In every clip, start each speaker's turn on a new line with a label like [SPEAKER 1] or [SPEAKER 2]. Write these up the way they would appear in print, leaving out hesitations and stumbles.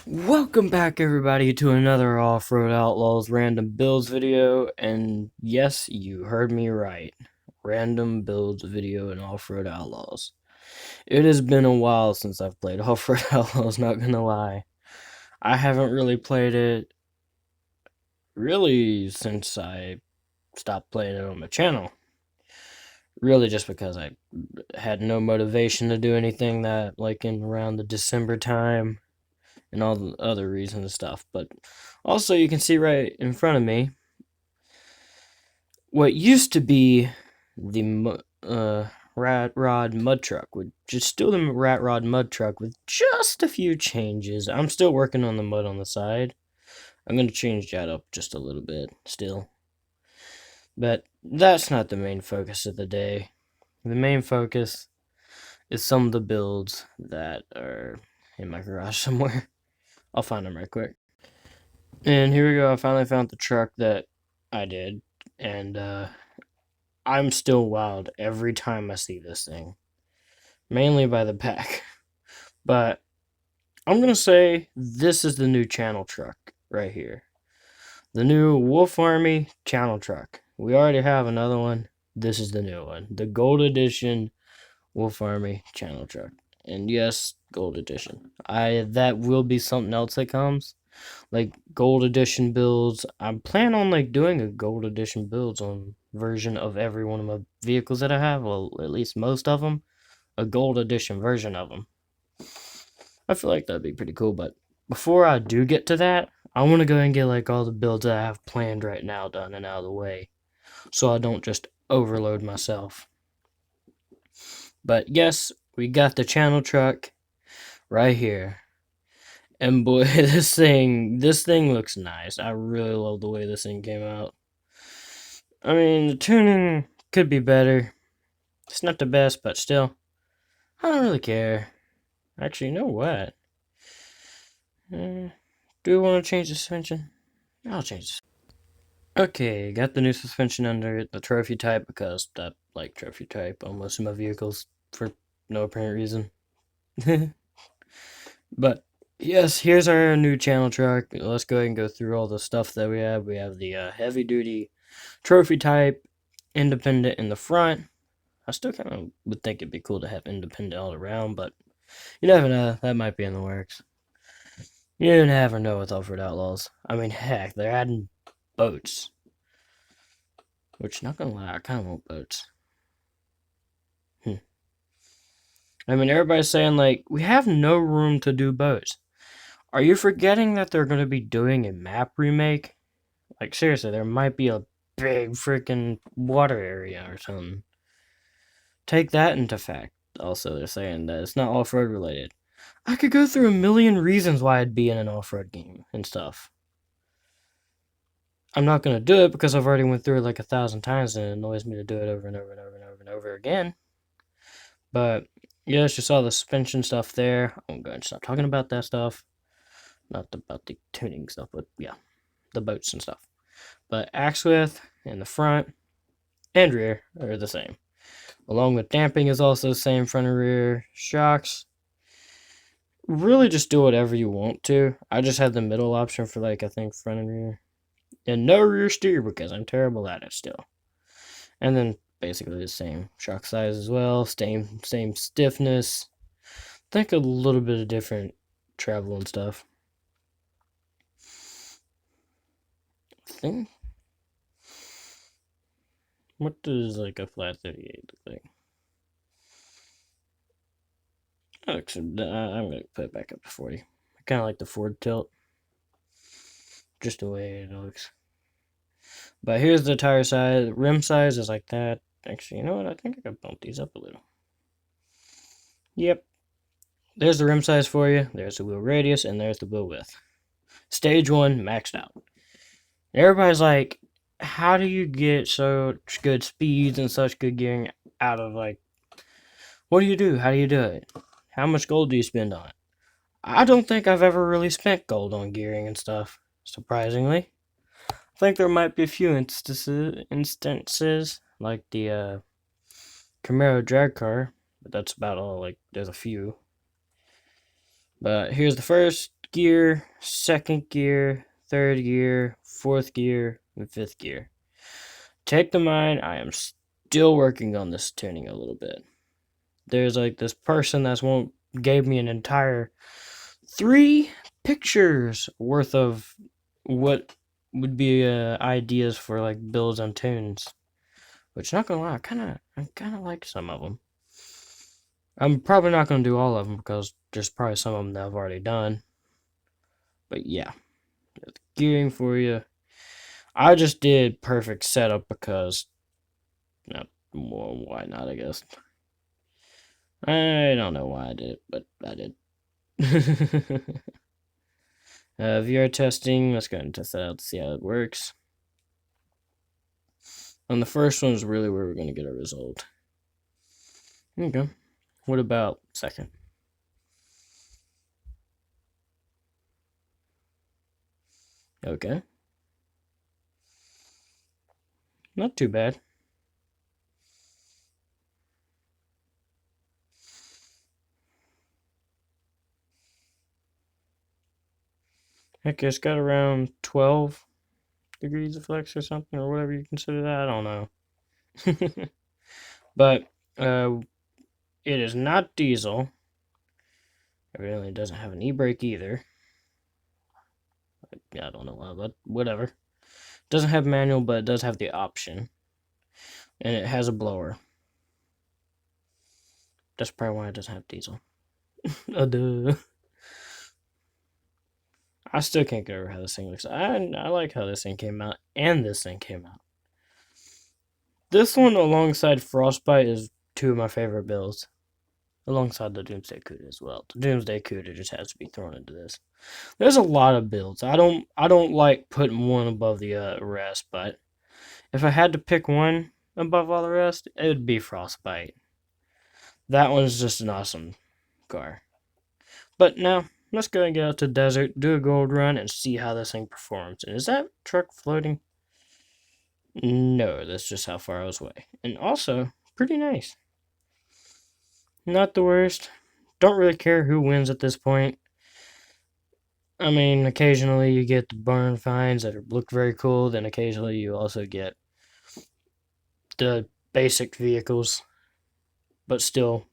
[SPEAKER 1] Welcome back everybody to another Off-Road Outlaws Random Builds video, and yes, you heard me right. Random Builds video in Off-Road Outlaws. It has been a while since I've played Off-Road Outlaws, not gonna lie. I haven't really played it really since I stopped playing it on my channel. Really just because I had no motivation to do anything that like in around the December time and all the other reasons and stuff. But also, you can see right in front of me what used to be the Rat Rod mud truck, which is still the Rat Rod mud truck with just a few changes. I'm still working on the mud on the side. I'm going to change that up just a little bit still. But that's not the main focus of the day. The main focus is some of the builds that are in my garage somewhere. I'll find them right quick. And here we go. I finally found the truck that I did. And I'm still wowed every time I see this thing. Mainly by the back. But I'm going to say this is the new channel truck right here. The new Wolf Army channel truck. We already have another one. This is the new one. The Gold Edition Wolf Army channel truck. And yes, Gold Edition. That will be something else that comes. Like Gold Edition builds. I'm planning on like doing a Gold Edition builds on version of every one of my vehicles that I have. Well, at least most of them. A Gold Edition version of them. I feel like that'd be pretty cool. But before I do get to that, I want to go and get like all the builds that I have planned right now done and out of the way, so I don't just overload myself. But yes, we got the channel truck right here. And boy, this thing looks nice. I really love the way this thing came out. I mean, the tuning could be better. It's not the best, but still, I don't really care. Actually, you know what? Do we want to change the suspension? I'll change this. Okay, got the new suspension under it, the trophy type, because I like trophy type on most of my vehicles for no apparent reason. But yes, here's our new channel truck. Let's go ahead and go through all the stuff that we have. We have the heavy duty trophy type, independent in the front. I still kind of would think it'd be cool to have independent all around, but you never know. That might be in the works. You never know with Off-Road Outlaws. I mean, heck, they're adding boats. Which, not gonna lie, I kind of want boats. I mean, everybody's saying, like, we have no room to do boats. Are you forgetting that they're gonna be doing a map remake? Like, seriously, there might be a big freaking water area or something. Take that into fact. Also, they're saying that it's not off-road related. I could go through a million reasons why I'd be in an off-road game and stuff. I'm not gonna do it because I've already went through it like 1,000 times and it annoys me to do it over and over and over and over and over again. But yes, you saw the suspension stuff there. I'm going to stop talking about that stuff. Not about the tuning stuff, but yeah, the boats and stuff. But axe width in the front and rear are the same. Along with damping is also the same, front and rear. Shocks, really just do whatever you want to. I just had the middle option for like, I think, front and rear. And no rear steer because I'm terrible at it still. And then basically the same shock size as well, same stiffness. I think a little bit of different travel and stuff. I think. What does like a flat 38 look like? Actually, I'm gonna put it back up to 40. I kind of like the Ford tilt, just the way it looks. But here's the tire size. Rim size is like that. Actually, you know what? I think I could bump these up a little. Yep. There's the rim size for you. There's the wheel radius, and there's the wheel width. Stage 1 maxed out. Everybody's like, how do you get such good speeds and such good gearing out of, like, what do you do? How do you do it? How much gold do you spend on it? I don't think I've ever really spent gold on gearing and stuff, surprisingly. I think there might be a few instances like the Camaro drag car, but that's about all. Like, there's a few. But here's the first gear, second gear, third gear, fourth gear, and fifth gear. Take the mine, I am still working on this tuning a little bit. There's like this person gave me an entire 3 pictures worth of what would be ideas for like builds on tunes. Which, not gonna lie, I kind of like some of them. I'm probably not gonna do all of them because there's probably some of them that I've already done. But yeah, gearing for you. I just did perfect setup because, no, well, why not? I guess I don't know why I did it, but I did. VR testing. Let's go ahead and test that out to see how it works. On the first one is really where we're going to get a result. Okay. What about second? Okay. Not too bad. Heck, it's got around 12 degrees of flex or something, or whatever you consider that. I don't know. But it is not diesel. Evidently, it doesn't have an e-brake either. I don't know why, but whatever. It doesn't have manual, but it does have the option. And it has a blower. That's probably why it doesn't have diesel. Duh. I still can't get over how this thing looks. I like how this thing came out, and this thing came out. This one, alongside Frostbite, is 2 of my favorite builds. Alongside the Doomsday Cuda as well. The Doomsday Cuda just has to be thrown into this. There's a lot of builds. I don't like putting one above the rest, but if I had to pick one above all the rest, it would be Frostbite. That one's just an awesome car. But now, let's go and get out to the desert, do a gold run, and see how this thing performs. And is that truck floating? No, that's just how far I was away. And also, pretty nice. Not the worst. Don't really care who wins at this point. I mean, occasionally you get the barn finds that look very cool, then occasionally you also get the basic vehicles, but still,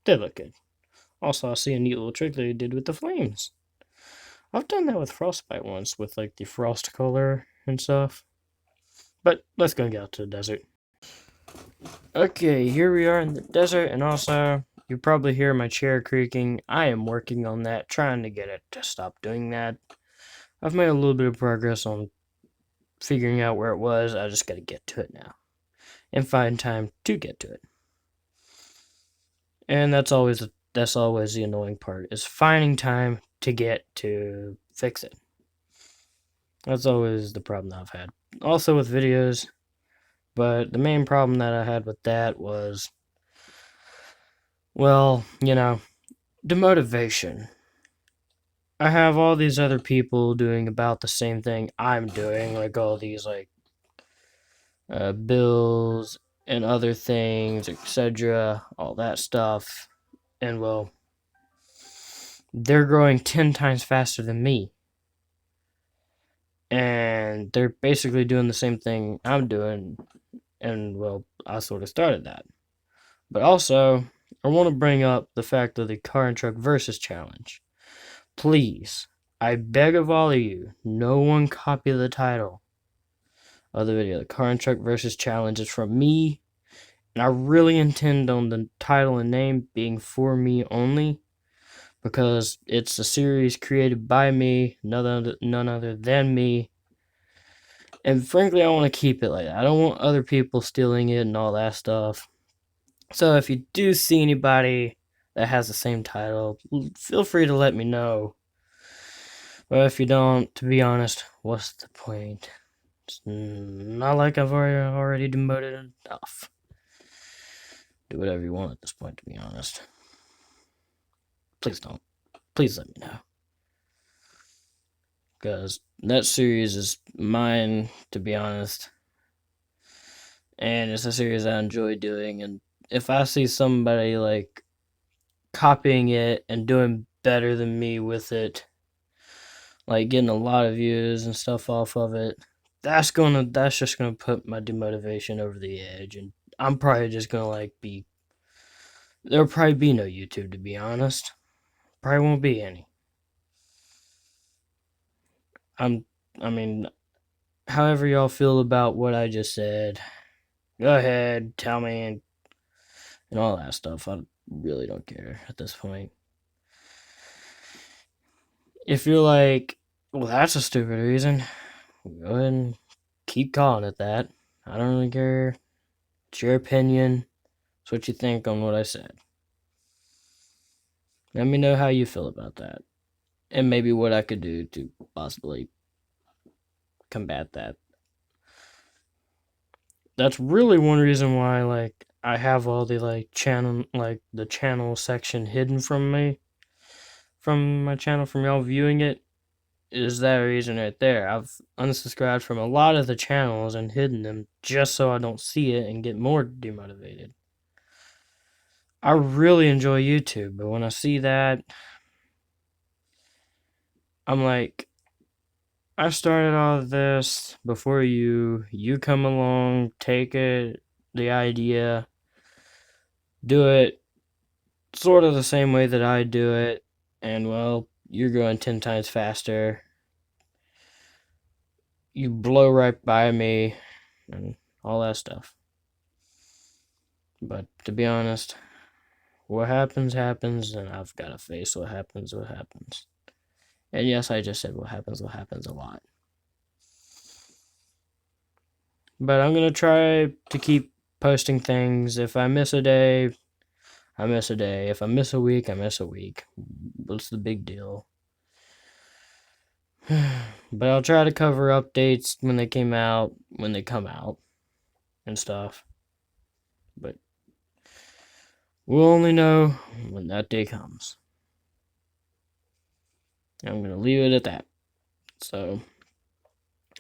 [SPEAKER 1] they look good. Also, I see a neat little trick that he did with the flames. I've done that with Frostbite once, with like the frost color and stuff. But let's go and get out to the desert. Okay, here we are in the desert, and also, you probably hear my chair creaking. I am working on that, trying to get it to stop doing that. I've made a little bit of progress on figuring out where it was. I just gotta get to it now. And find time to get to it. And that's always the annoying part, is finding time to get to fix it. That's always the problem that I've had. Also with videos, but the main problem that I had with that was, well, demotivation. I have all these other people doing about the same thing I'm doing, like all these bills and other things, etc., all that stuff. And well, they're growing 10 times faster than me. And they're basically doing the same thing I'm doing. And well, I sort of started that. But also, I want to bring up the fact of the car and truck versus challenge. Please, I beg of all of you, no one copy the title of the video. The car and truck versus challenge is from me. And I really intend on the title and name being for me only, because it's a series created by me, none other than me. And frankly, I want to keep it like that. I don't want other people stealing it and all that stuff. So if you do see anybody that has the same title, feel free to let me know. But if you don't, to be honest, what's the point? It's not like I've already demoted enough. Do whatever you want at this point, to be honest. Please don't. Please let me know. Because that series is mine, to be honest. And it's a series I enjoy doing. And if I see somebody like copying it and doing better than me with it, like getting a lot of views and stuff off of it, that's just gonna put my demotivation over the edge, and I'm probably just gonna like be there'll probably be no YouTube, to be honest. Probably won't be any. I'm I mean, however y'all feel about what I just said, go ahead, tell me, and all that stuff. I really don't care at this point. If you're like, well, that's a stupid reason, go ahead and keep calling it that. I don't really care. It's your opinion. It's what you think on what I said. Let me know how you feel about that. And maybe what I could do to possibly combat that. That's really one reason why like I have all the the channel section hidden from me from my channel from y'all viewing it is that reason right there. I've unsubscribed from a lot of the channels and hidden them just so I don't see it and get more demotivated. I really enjoy YouTube, but when I see that, I'm like, I started all of this before you. You come along, take it, the idea, do it sort of the same way that I do it, and well, you're going 10 times faster. You blow right by me, and all that stuff. But to be honest, what happens, happens, and I've got to face what happens, what happens. And yes, I just said what happens a lot. But I'm going to try to keep posting things. If I miss a day, I miss a day. If I miss a week, I miss a week. What's the big deal? But I'll try to cover updates when they come out, and stuff. But we'll only know when that day comes. I'm going to leave it at that. So,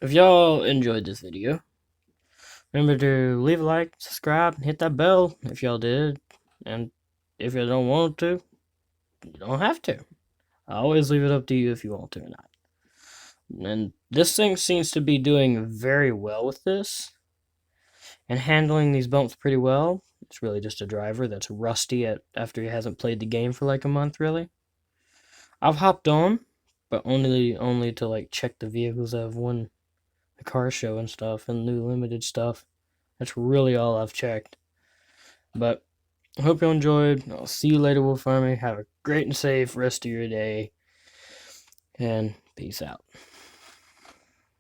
[SPEAKER 1] if y'all enjoyed this video, remember to leave a like, subscribe, and hit that bell if y'all did. And if you don't want to, you don't have to. I always leave it up to you if you want to or not. And this thing seems to be doing very well with this and handling these bumps pretty well. It's really just a driver that's rusty after he hasn't played the game for like a month, really. I've hopped on, but only to like check the vehicles that have won the car show and stuff and new limited stuff. That's really all I've checked. But I hope you enjoyed. I'll see you later, Wolf Army. Have a great and safe rest of your day. And peace out.